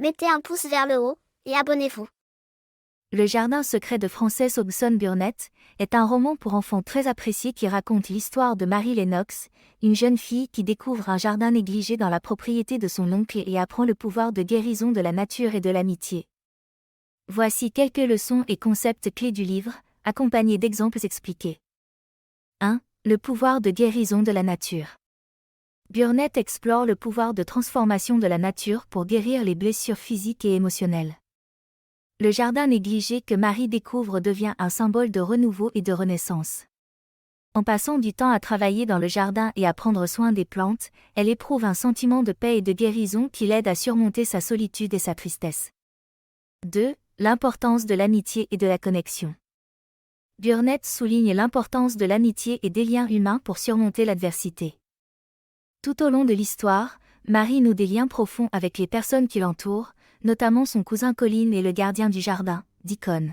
Mettez un pouce vers le haut et abonnez-vous. Le jardin secret de Frances Hodgson Burnett est un roman pour enfants très apprécié qui raconte l'histoire de Mary Lennox, une jeune fille qui découvre un jardin négligé dans la propriété de son oncle et apprend le pouvoir de guérison de la nature et de l'amitié. Voici quelques leçons et concepts clés du livre, accompagnés d'exemples expliqués. 1. Le pouvoir de guérison de la nature. Burnett explore le pouvoir de transformation de la nature pour guérir les blessures physiques et émotionnelles. Le jardin négligé que Mary découvre devient un symbole de renouveau et de renaissance. En passant du temps à travailler dans le jardin et à prendre soin des plantes, elle éprouve un sentiment de paix et de guérison qui l'aide à surmonter sa solitude et sa tristesse. 2. L'importance de l'amitié et de la connexion. Burnett souligne l'importance de l'amitié et des liens humains pour surmonter l'adversité. Tout au long de l'histoire, Mary noue des liens profonds avec les personnes qui l'entourent, notamment son cousin Colin et le gardien du jardin, Deacon.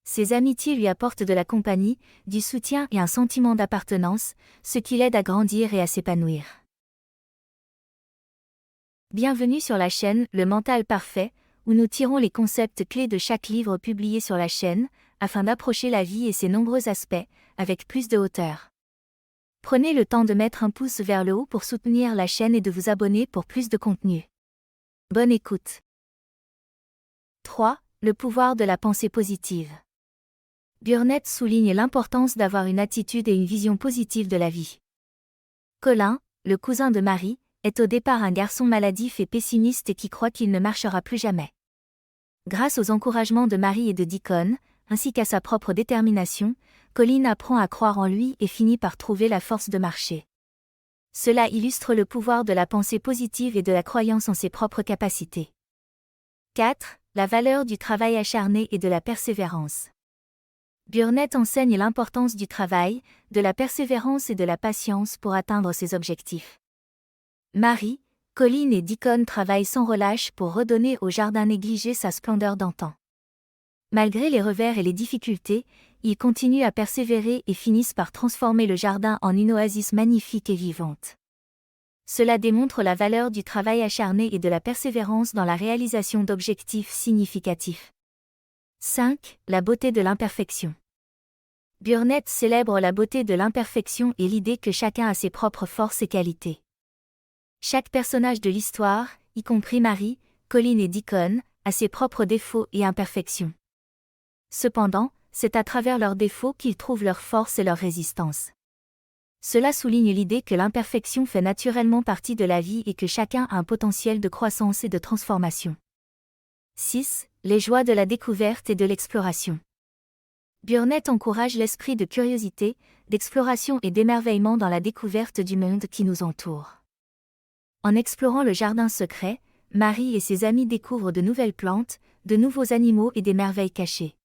Ces amitiés lui apportent de la compagnie, du soutien et un sentiment d'appartenance, ce qui l'aide à grandir et à s'épanouir. Bienvenue sur la chaîne Le Mental Parfait, où nous tirons les concepts clés de chaque livre publié sur la chaîne, afin d'approcher la vie et ses nombreux aspects, avec plus de hauteur. Prenez le temps de mettre un pouce vers le haut pour soutenir la chaîne et de vous abonner pour plus de contenu. Bonne écoute. 3. Le pouvoir de la pensée positive. Burnett souligne l'importance d'avoir une attitude et une vision positive de la vie. Colin, le cousin de Mary, est au départ un garçon maladif et pessimiste et qui croit qu'il ne marchera plus jamais. Grâce aux encouragements de Mary et de Deacon, ainsi qu'à sa propre détermination, Colin apprend à croire en lui et finit par trouver la force de marcher. Cela illustre le pouvoir de la pensée positive et de la croyance en ses propres capacités. 4. La valeur du travail acharné et de la persévérance. Burnett enseigne l'importance du travail, de la persévérance et de la patience pour atteindre ses objectifs. Mary, Colin et Deacon travaillent sans relâche pour redonner au jardin négligé sa splendeur d'antan. Malgré les revers et les difficultés, ils continuent à persévérer et finissent par transformer le jardin en une oasis magnifique et vivante. Cela démontre la valeur du travail acharné et de la persévérance dans la réalisation d'objectifs significatifs. 5. La beauté de l'imperfection. Burnett célèbre la beauté de l'imperfection et l'idée que chacun a ses propres forces et qualités. Chaque personnage de l'histoire, y compris Mary, Colin et Deacon, a ses propres défauts et imperfections. Cependant, c'est à travers leurs défauts qu'ils trouvent leur force et leur résistance. Cela souligne l'idée que l'imperfection fait naturellement partie de la vie et que chacun a un potentiel de croissance et de transformation. 6. Les joies de la découverte et de l'exploration. Burnett encourage l'esprit de curiosité, d'exploration et d'émerveillement dans la découverte du monde qui nous entoure. En explorant le jardin secret, Mary et ses amis découvrent de nouvelles plantes, de nouveaux animaux et des merveilles cachées.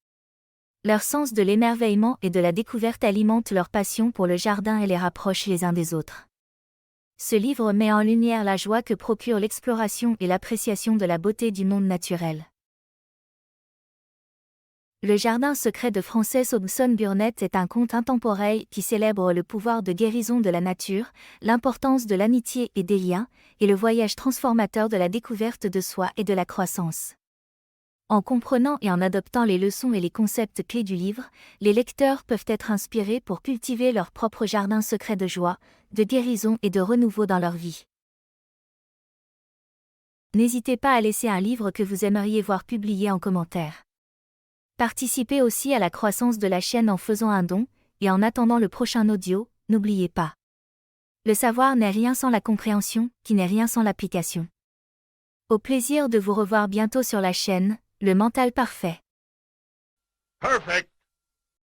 Leur sens de l'émerveillement et de la découverte alimente leur passion pour le jardin et les rapproche les uns des autres. Ce livre met en lumière la joie que procure l'exploration et l'appréciation de la beauté du monde naturel. Le jardin secret de Frances Hodgson Burnett est un conte intemporel qui célèbre le pouvoir de guérison de la nature, l'importance de l'amitié et des liens, et le voyage transformateur de la découverte de soi et de la croissance. En comprenant et en adoptant les leçons et les concepts clés du livre, les lecteurs peuvent être inspirés pour cultiver leur propre jardin secret de joie, de guérison et de renouveau dans leur vie. N'hésitez pas à laisser un livre que vous aimeriez voir publié en commentaire. Participez aussi à la croissance de la chaîne en faisant un don, et en attendant le prochain audio, n'oubliez pas. Le savoir n'est rien sans la compréhension, qui n'est rien sans l'application. Au plaisir de vous revoir bientôt sur la chaîne, Le Mental Parfait. Perfect.